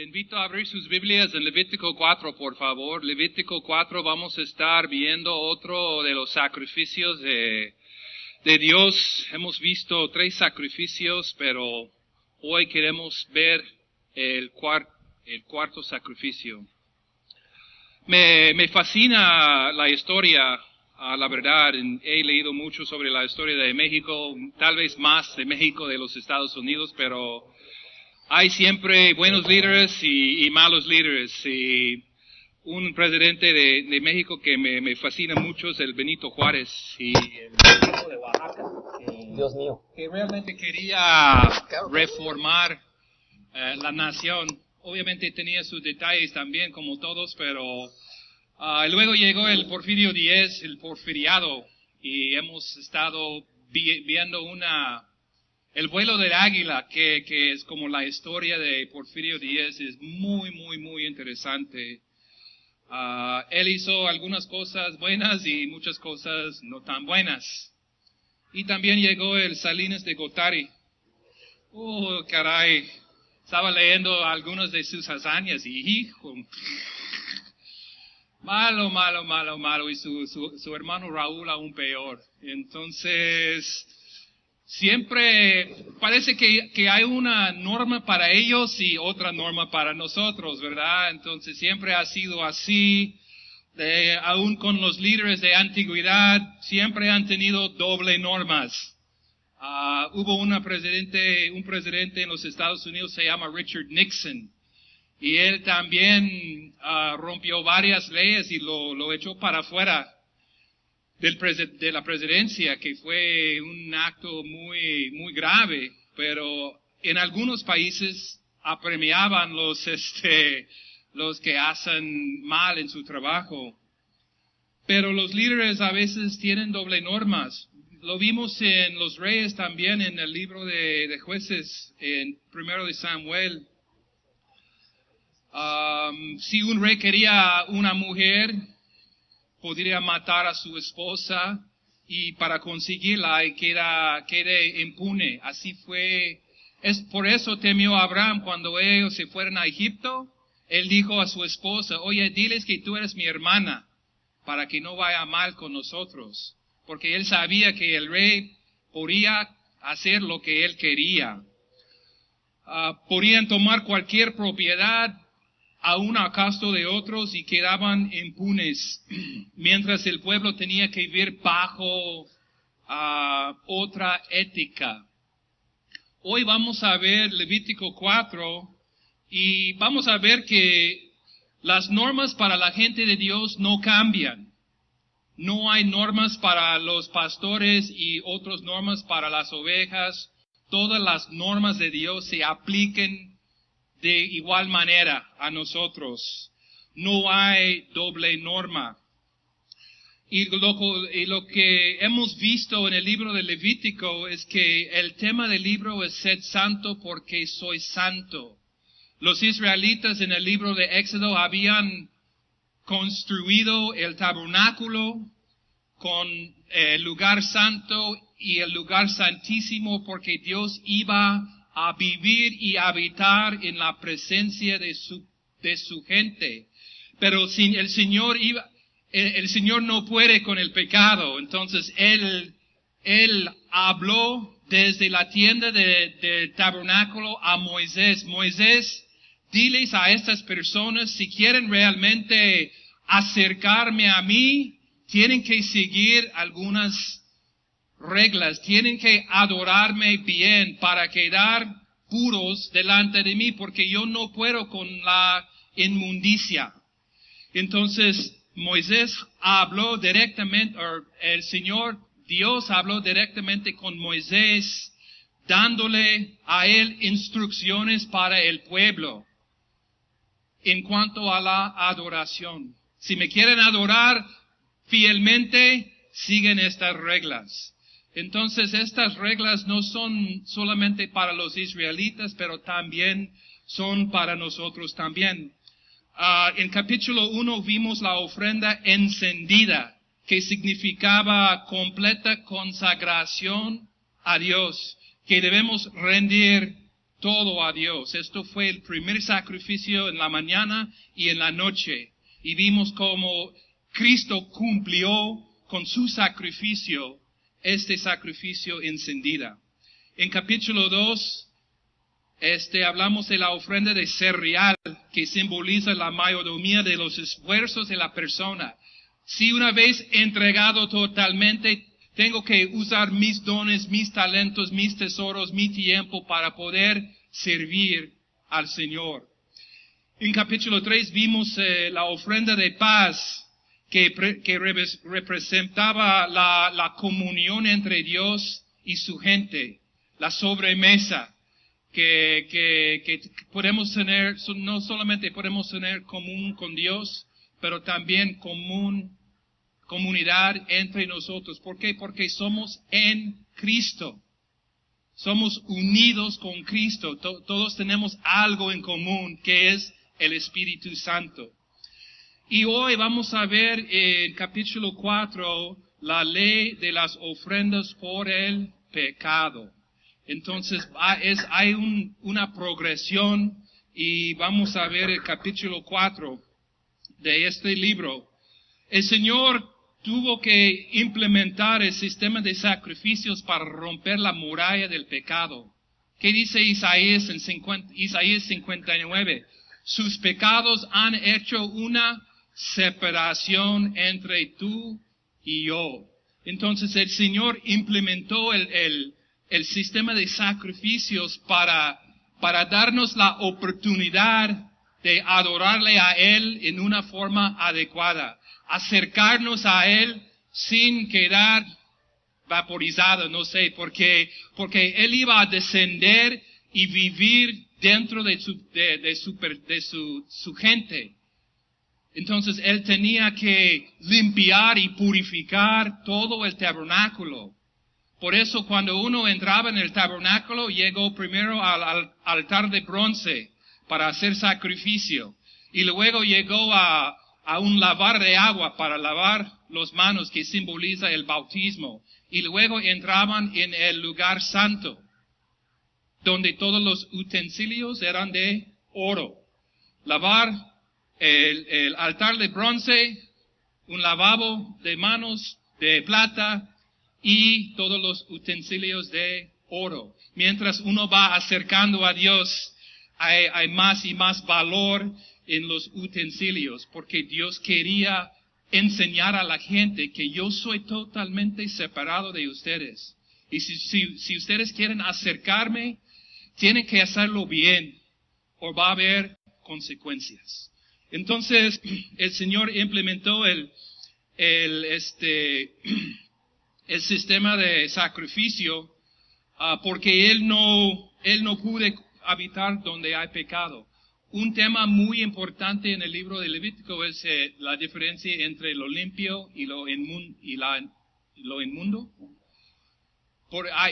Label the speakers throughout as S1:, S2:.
S1: Le invito a abrir sus Biblias en Levítico 4, por favor. Levítico 4 vamos a estar viendo otro de los sacrificios de Dios. Hemos visto 3 sacrificios, pero hoy queremos ver el cuarto sacrificio. Me fascina la historia, la verdad. He leído mucho sobre la historia de México, tal vez más de México de los Estados Unidos, pero hay siempre buenos líderes y malos líderes. Y un presidente de México que me fascina mucho es el Benito Juárez, y el Benito de Oaxaca.
S2: Dios mío.
S1: Que realmente quería reformar la nación. Obviamente tenía sus detalles también, como todos, pero luego llegó el Porfirio Díaz, el porfiriado, y hemos estado viendo el vuelo del águila, que es como la historia de Porfirio Díaz. Es muy interesante. Él hizo algunas cosas buenas y muchas cosas no tan buenas. Y también llegó el Salinas de Gortari. Oh, caray. Estaba leyendo algunas de sus hazañas y hijo, malo. Y su hermano Raúl aún peor. Entonces, siempre parece que hay una norma para ellos y otra norma para nosotros, ¿verdad? Entonces siempre ha sido así. Aún con los líderes de antigüedad, siempre han tenido doble normas. Hubo un presidente en los Estados Unidos, se llama Richard Nixon, y él también rompió varias leyes y lo echó para afuera de la presidencia, que fue un acto muy grave. Pero en algunos países apremiaban los que hacen mal en su trabajo. Pero los líderes a veces tienen doble normas. Lo vimos en los reyes también, en el libro de Jueces, en 1 de Samuel. Si un rey quería una mujer, podría matar a su esposa, y para conseguirla quede impune. Así fue. Por eso temió Abraham cuando ellos se fueron a Egipto. Él dijo a su esposa: oye, diles que tú eres mi hermana, para que no vaya mal con nosotros. Porque él sabía que el rey podía hacer lo que él quería. Podían tomar cualquier propiedad, aún a costo de otros, y quedaban impunes, mientras el pueblo tenía que vivir bajo otra ética. Hoy vamos a ver Levítico 4, y vamos a ver que las normas para la gente de Dios no cambian. No hay normas para los pastores y otras normas para las ovejas. Todas las normas de Dios se apliquen de igual manera a nosotros. No hay doble norma. Y lo que hemos visto en el libro de Levítico es que el tema del libro es sed santo porque soy santo. Los israelitas en el libro de Éxodo habían construido el tabernáculo con el lugar santo y el lugar santísimo, porque Dios iba a vivir y habitar en la presencia de su gente. Pero el Señor no puede con el pecado. Entonces Él habló desde la tienda del tabernáculo a Moisés: Moisés, diles a estas personas, si quieren realmente acercarme a mí, tienen que seguir algunas reglas, tienen que adorarme bien para quedar puros delante de mí, porque yo no puedo con la inmundicia. Entonces Moisés habló directamente, Dios habló directamente con Moisés, dándole a él instrucciones para el pueblo en cuanto a la adoración. Si me quieren adorar fielmente, siguen estas reglas. Entonces, estas reglas no son solamente para los israelitas, pero también son para nosotros también. En capítulo 1 vimos la ofrenda encendida, que significaba completa consagración a Dios, que debemos rendir todo a Dios. Esto fue el primer sacrificio en la mañana y en la noche. Y vimos cómo Cristo cumplió con su sacrificio, este sacrificio encendido. En capítulo 2, hablamos de la ofrenda de cereal, que simboliza la mayordomía de los esfuerzos de la persona. Si una vez entregado totalmente, tengo que usar mis dones, mis talentos, mis tesoros, mi tiempo para poder servir al Señor. En capítulo 3 vimos la ofrenda de paz que representaba la comunión entre Dios y su gente, la sobremesa que podemos tener, no solamente podemos tener común con Dios, pero también comunidad entre nosotros. ¿Por qué? Porque somos en Cristo. Somos unidos con Cristo. Todos tenemos algo en común, que es el Espíritu Santo. Y hoy vamos a ver en capítulo 4 la ley de las ofrendas por el pecado. Entonces hay una progresión y vamos a ver el capítulo 4 de este libro. El Señor tuvo que implementar el sistema de sacrificios para romper la muralla del pecado. ¿Qué dice Isaías en Isaías 59? Sus pecados han hecho una separación entre tú y yo. Entonces el Señor implementó el sistema de sacrificios para darnos la oportunidad de adorarle a Él en una forma adecuada, acercarnos a Él sin quedar vaporizado, no sé, porque Él iba a descender y vivir dentro de su gente. Entonces Él tenía que limpiar y purificar todo el tabernáculo. Por eso cuando uno entraba en el tabernáculo, llegó primero al altar de bronce para hacer sacrificio. Y luego llegó a un lavar de agua para lavar las manos, que simboliza el bautismo. Y luego entraban en el lugar santo, donde todos los utensilios eran de oro. Lavar el altar de bronce, un lavabo de manos de plata, y todos los utensilios de oro. Mientras uno va acercando a Dios, hay más y más valor en los utensilios, porque Dios quería enseñar a la gente que yo soy totalmente separado de ustedes. Y si ustedes quieren acercarme, tienen que hacerlo bien, o va a haber consecuencias. Entonces, el Señor implementó el sistema de sacrificio, porque Él no puede habitar donde hay pecado. Un tema muy importante en el libro de Levítico es la diferencia entre lo limpio y lo inmundo.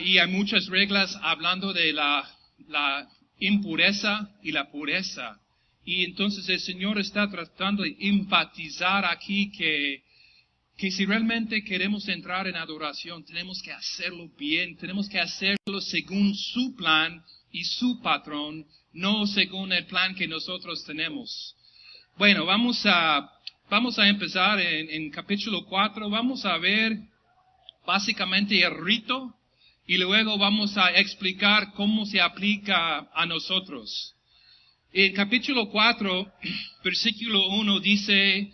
S1: Y hay muchas reglas hablando de la impureza y la pureza. Y entonces el Señor está tratando de enfatizar aquí que si realmente queremos entrar en adoración, tenemos que hacerlo bien, tenemos que hacerlo según su plan y su patrón, no según el plan que nosotros tenemos. Bueno, vamos a empezar en capítulo 4, vamos a ver básicamente el rito y luego vamos a explicar cómo se aplica a nosotros. En capítulo 4, versículo 1 dice: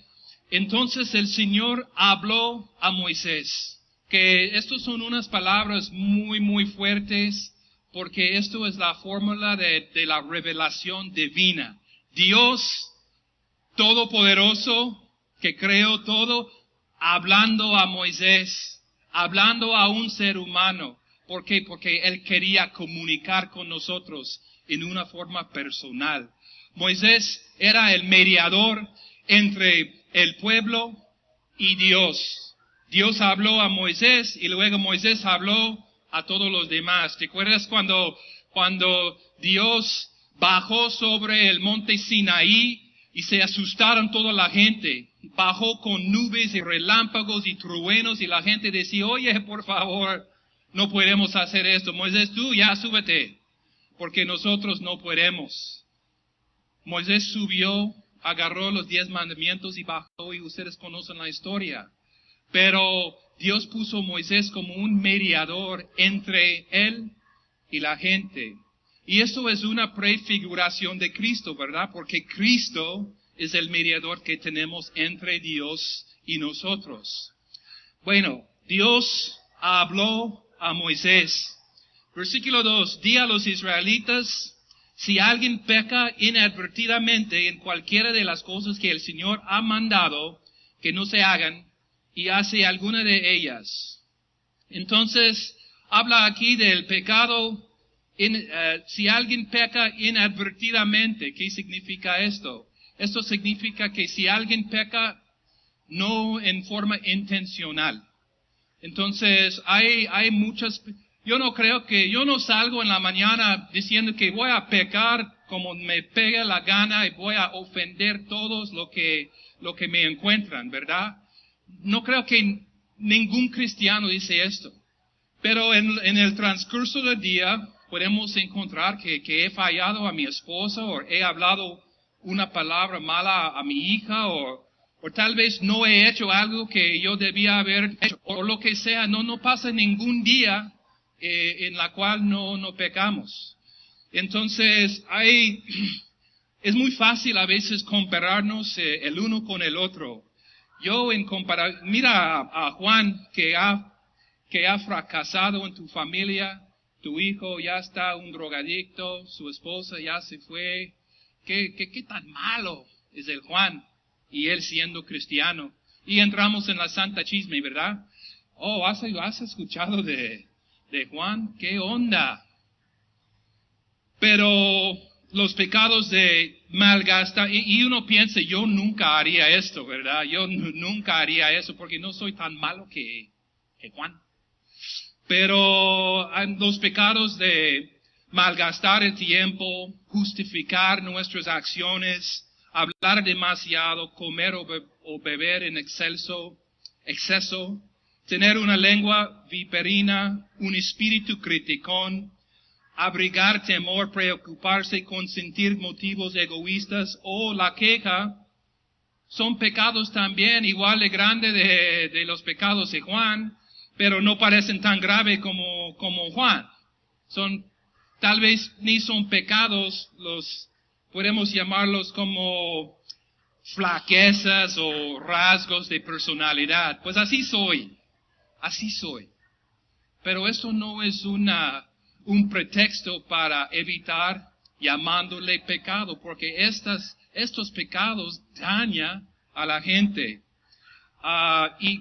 S1: entonces el Señor habló a Moisés, que estos son unas palabras muy, muy fuertes, porque esto es la fórmula de la revelación divina. Dios Todopoderoso, que creó todo, hablando a Moisés, hablando a un ser humano. ¿Por qué? Porque Él quería comunicar con nosotros en una forma personal. Moisés era el mediador entre el pueblo y Dios. Dios habló a Moisés y luego Moisés habló a todos los demás. ¿Te acuerdas cuando Dios bajó sobre el monte Sinaí y se asustaron toda la gente? Bajó con nubes y relámpagos y truenos y la gente decía: oye, por favor, no podemos hacer esto. Moisés, tú ya súbete. porque nosotros no podemos. Moisés subió, agarró los 10 mandamientos y bajó, y ustedes conocen la historia. Pero Dios puso a Moisés como un mediador entre él y la gente. Y eso es una prefiguración de Cristo, ¿verdad? Porque Cristo es el mediador que tenemos entre Dios y nosotros. Bueno, Dios habló a Moisés. Versículo 2, di a los israelitas, si alguien peca inadvertidamente en cualquiera de las cosas que el Señor ha mandado que no se hagan, y hace alguna de ellas. Entonces, habla aquí del pecado, si alguien peca inadvertidamente. ¿Qué significa esto? Esto significa que si alguien peca no en forma intencional. Entonces, hay muchas, yo no salgo en la mañana diciendo que voy a pecar como me pega la gana y voy a ofender todos lo que me encuentran, ¿verdad? No creo que ningún cristiano dice esto. Pero en el transcurso del día podemos encontrar que he fallado a mi esposa, o he hablado una palabra mala a mi hija, o tal vez no he hecho algo que yo debía haber hecho, o lo que sea. No pasa ningún día en la cual no pecamos. Entonces, es muy fácil a veces compararnos el uno con el otro. Mira a Juan que ha fracasado en tu familia, tu hijo ya está un drogadicto, su esposa ya se fue. ¿Qué tan malo es el Juan? Y él siendo cristiano. Y entramos en la santa chisme, ¿verdad? Oh, ¿has escuchado de Juan? ¿Qué onda? Pero los pecados de malgastar, y uno piensa, yo nunca haría esto, ¿verdad? Yo nunca haría eso porque no soy tan malo que Juan. Pero los pecados de malgastar el tiempo, justificar nuestras acciones, hablar demasiado, comer o beber en exceso, tener una lengua viperina, un espíritu criticón, abrigar temor, preocuparse, consentir motivos egoístas o la queja, son pecados también igual de grandes de los pecados de Juan, pero no parecen tan graves como Juan. Tal vez ni son pecados, podemos llamarlos como flaquezas o rasgos de personalidad. Pues así soy. Pero esto no es un pretexto para evitar llamándole pecado, porque estos pecados dañan a la gente.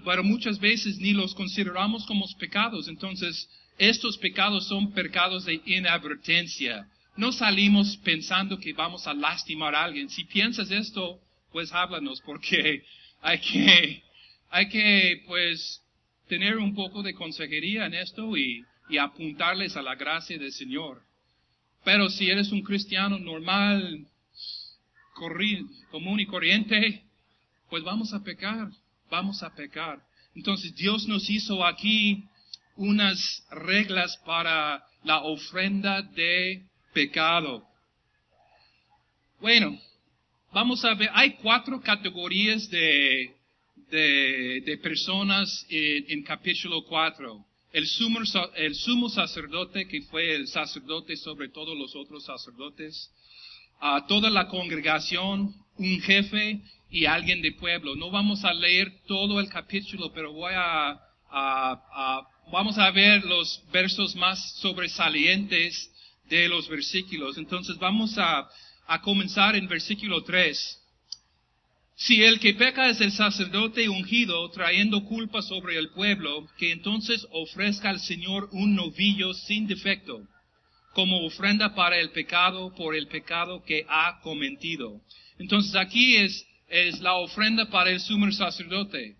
S1: Pero muchas veces ni los consideramos como pecados. Entonces, estos pecados son pecados de inadvertencia. No salimos pensando que vamos a lastimar a alguien. Si piensas esto, pues háblanos, porque hay que pues tener un poco de consejería en esto y apuntarles a la gracia del Señor. Pero si eres un cristiano normal, común y corriente, pues vamos a pecar. Entonces Dios nos hizo aquí unas reglas para la ofrenda de pecado. Bueno, vamos a ver, hay 4 categorías de personas en capítulo 4. El sumo sacerdote, que fue el sacerdote sobre todos los otros sacerdotes, toda la congregación, un jefe y alguien de pueblo. No vamos a leer todo el capítulo, pero vamos a ver los versos más sobresalientes de los versículos. Entonces vamos a comenzar en versículo 3. Si el que peca es el sacerdote ungido, trayendo culpa sobre el pueblo, que entonces ofrezca al Señor un novillo sin defecto, como ofrenda para el pecado, por el pecado que ha cometido. Entonces aquí es la ofrenda para el sumo sacerdote.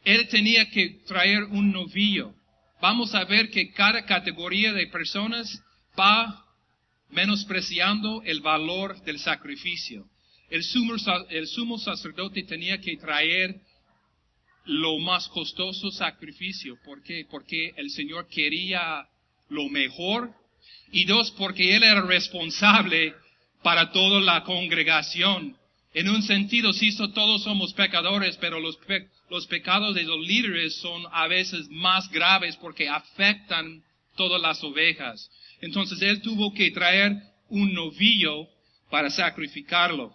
S1: Él tenía que traer un novillo. Vamos a ver que cada categoría de personas va menospreciando el valor del sacrificio. El sumo sacerdote tenía que traer lo más costoso sacrificio. ¿Por qué? Porque el Señor quería lo mejor. Y dos, porque él era responsable para toda la congregación. En un sentido, sí, todos somos pecadores, pero los pecados de los líderes son a veces más graves porque afectan todas las ovejas. Entonces él tuvo que traer un novillo para sacrificarlo.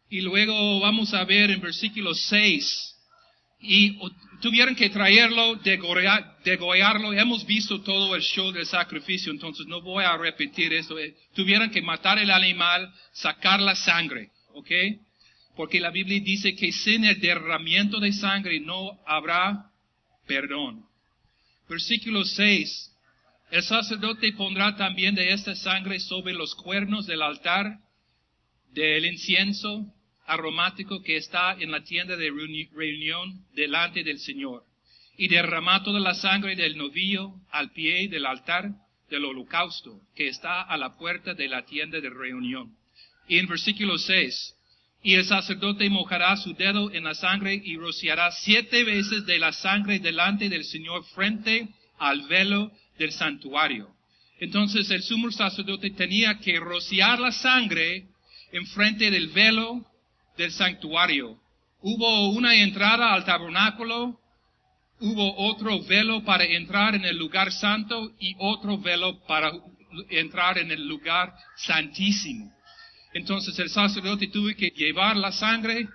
S1: Y luego vamos a ver en versículo 6. Y tuvieron que traerlo, degollarlo. Hemos visto todo el show del sacrificio, entonces no voy a repetir eso. Tuvieron que matar el animal, sacar la sangre, ¿ok? Porque la Biblia dice que sin el derramamiento de sangre no habrá perdón. Versículo 6. El sacerdote pondrá también de esta sangre sobre los cuernos del altar del incienso aromático que está en la tienda de reunión delante del Señor, y derramar toda la sangre del novillo al pie del altar del holocausto que está a la puerta de la tienda de reunión. Y en versículo 6, y el sacerdote mojará su dedo en la sangre y rociará 7 veces de la sangre delante del Señor frente al velo del santuario. Entonces el sumo sacerdote tenía que rociar la sangre enfrente del velo del santuario. Hubo una entrada al tabernáculo, hubo otro velo para entrar en el lugar santo y otro velo para entrar en el lugar santísimo. Entonces el sacerdote tuvo que llevar la sangre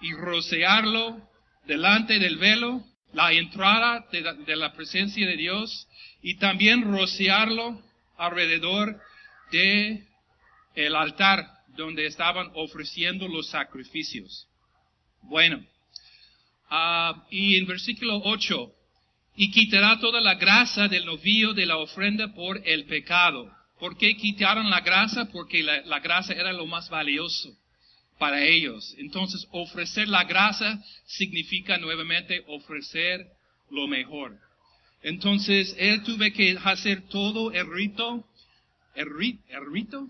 S1: y rociarlo delante del velo, la entrada de la presencia de Dios, y también rociarlo alrededor de el altar donde estaban ofreciendo los sacrificios. Bueno, y en versículo 8, y quitará toda la grasa del novillo de la ofrenda por el pecado. ¿Por qué quitaron la grasa? Porque la grasa era lo más valioso para ellos. Entonces, ofrecer la grasa significa nuevamente ofrecer lo mejor. Entonces, él tuvo que hacer todo el rito. ¿El rito?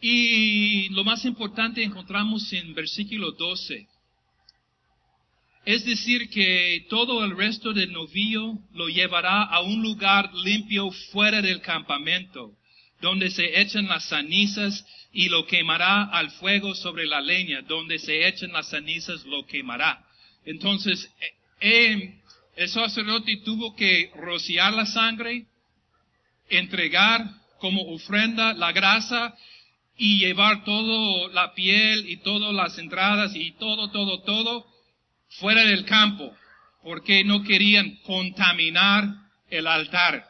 S1: Y lo más importante encontramos en versículo 12. Es decir, que todo el resto del novillo lo llevará a un lugar limpio fuera del campamento, donde se echan las cenizas, y lo quemará al fuego sobre la leña, donde se echan las cenizas lo quemará. Entonces, el sacerdote tuvo que rociar la sangre, entregar como ofrenda la grasa, y llevar todo la piel y todas las entradas y todo fuera del campo, porque no querían contaminar el altar.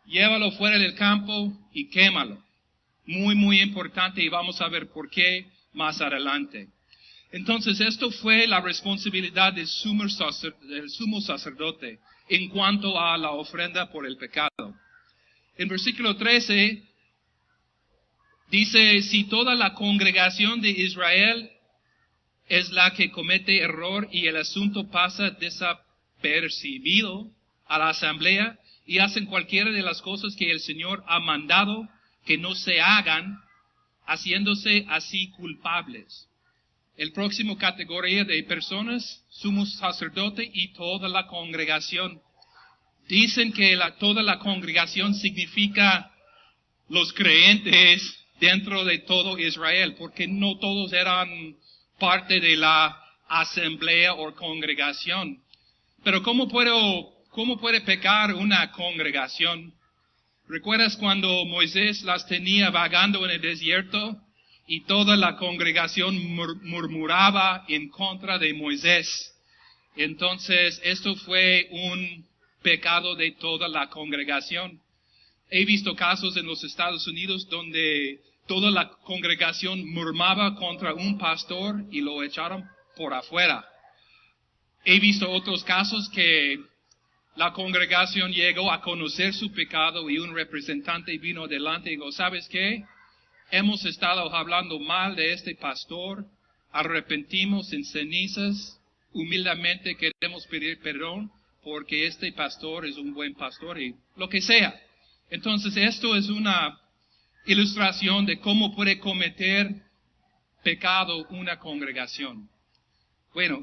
S1: Llévalo fuera del campo y quémalo. Muy, muy importante, y vamos a ver por qué más adelante. Entonces, esto fue la responsabilidad del sumo sacerdote en cuanto a la ofrenda por el pecado. En versículo 13, dice, si toda la congregación de Israel es la que comete error y el asunto pasa desapercibido a la asamblea y hacen cualquiera de las cosas que el Señor ha mandado que no se hagan, haciéndose así culpables. El próximo categoría de personas, sumo sacerdote y toda la congregación. Dicen que toda la congregación significa los creyentes dentro de todo Israel, porque no todos eran parte de la asamblea o congregación. Pero ¿cómo puede pecar una congregación? ¿Recuerdas cuando Moisés las tenía vagando en el desierto y toda la congregación murmuraba en contra de Moisés? Entonces, esto fue un pecado de toda la congregación. He visto casos en los Estados Unidos donde toda la congregación murmuraba contra un pastor y lo echaron por afuera. He visto otros casos que la congregación llegó a conocer su pecado y un representante vino delante y dijo, ¿sabes qué? Hemos estado hablando mal de este pastor, arrepentimos en cenizas, humildemente queremos pedir perdón porque este pastor es un buen pastor y lo que sea. Entonces esto es una ilustración de cómo puede cometer pecado una congregación. Bueno,